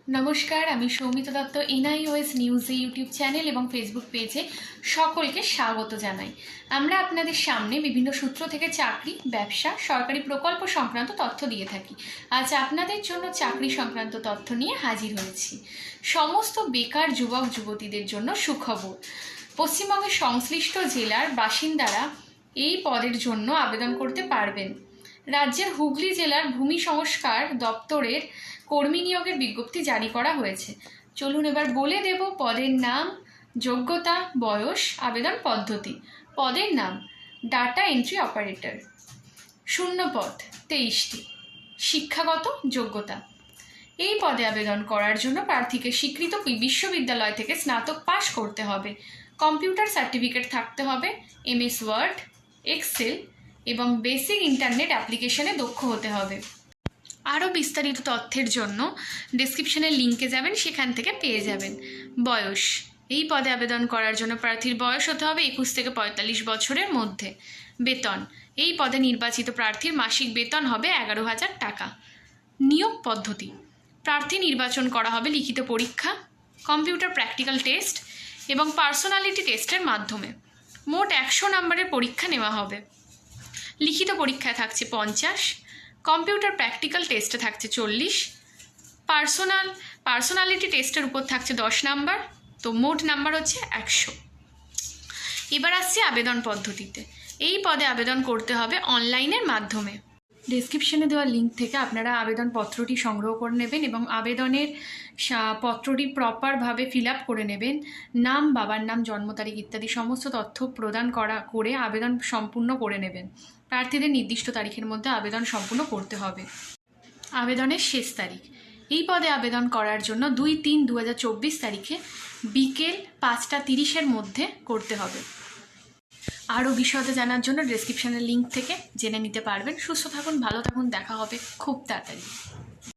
নমস্কার, আমি সৌমিতা দত্ত এনআইওএস নিউজে ইউটিউব চ্যানেল এবং ফেসবুক পেজে সকলকে স্বাগত জানাই। আমরা আপনাদের সামনে বিভিন্ন সূত্র থেকে চাকরি, ব্যবসা, সরকারি প্রকল্প সংক্রান্ত তথ্য দিয়ে থাকি। আজ আপনাদের জন্য চাকরি সংক্রান্ত তথ্য নিয়ে হাজির হয়েছি। সমস্ত বেকার যুবক যুবতীদের জন্য সুখবর। পশ্চিমবঙ্গের সংশ্লিষ্ট জেলার বাসিন্দারা এই পদের জন্য আবেদন করতে পারবেন। রাজ্যের হুগলি জেলার ভূমি সংস্কার দপ্তরের কর্মী নিয়োগের বিজ্ঞপ্তি জারি করা হয়েছে। চলুন এবার বলে দেব পদের নাম, যোগ্যতা, বয়স, আবেদন পদ্ধতি। পদের নাম ডাটা এন্ট্রি অপারেটর। শূন্য পদ 23টি। শিক্ষাগত যোগ্যতা, এই পদে আবেদন করার জন্য প্রার্থীকে স্বীকৃত বিশ্ববিদ্যালয় থেকে স্নাতক পাশ করতে হবে। কম্পিউটার সার্টিফিকেট থাকতে হবে, MS ওয়ার্ড, এক্সেল এবং বেসিক ইন্টারনেট অ্যাপ্লিকেশনে দক্ষ হতে হবে। আরও বিস্তারিত তথ্যের জন্য ডেসক্রিপশনের লিঙ্কে যাবেন, সেখান থেকে পেয়ে যাবেন। বয়স, এই পদে আবেদন করার জন্য প্রার্থীর বয়স হতে হবে 21 থেকে 45 বছরের মধ্যে। বেতন, এই পদে নির্বাচিত প্রার্থীর মাসিক বেতন হবে 11,000 টাকা। নিয়োগ পদ্ধতি, প্রার্থী নির্বাচন করা হবে লিখিত পরীক্ষা, কম্পিউটার প্র্যাকটিক্যাল টেস্ট এবং পার্সোনালিটি টেস্টের মাধ্যমে। মোট 100 নম্বরের পরীক্ষা নেওয়া হবে। লিখিত পরীক্ষায় থাকছে 50, কম্পিউটার প্র্যাকটিক্যাল টেস্টে থাকছে 40, পার্সোনালিটি টেস্টের উপর থাকছে 10 নাম্বার, তো মোট নাম্বার হচ্ছে 100। এবার আসছি আবেদন পদ্ধতিতে। এই পদে আবেদন করতে হবে অনলাইনের মাধ্যমে। ডেসক্রিপশনে দেওয়া লিঙ্ক থেকে আপনারা আবেদনপত্রটি সংগ্রহ করে নেবেন এবং আবেদনের পত্রটি প্রপারভাবে ফিল আপ করে নেবেন। নাম, বাবার নাম, জন্ম তারিখ ইত্যাদি সমস্ত তথ্য প্রদান করে আবেদন সম্পূর্ণ করে নেবেন। প্রার্থীদের নির্দিষ্ট তারিখের মধ্যে আবেদন সম্পূর্ণ করতে হবে। আবেদনের শেষ তারিখ, এই পদে আবেদন করার জন্য 2-3-2024 তারিখে বিকেল 5:30-এর মধ্যে করতে হবে। আরও বিশদে জানার জন্য ডেসক্রিপশনের লিঙ্ক থেকে জেনে নিতে পারবেন। সুস্থ থাকুন, ভালো থাকুন, দেখা হবে খুব তাড়াতাড়ি।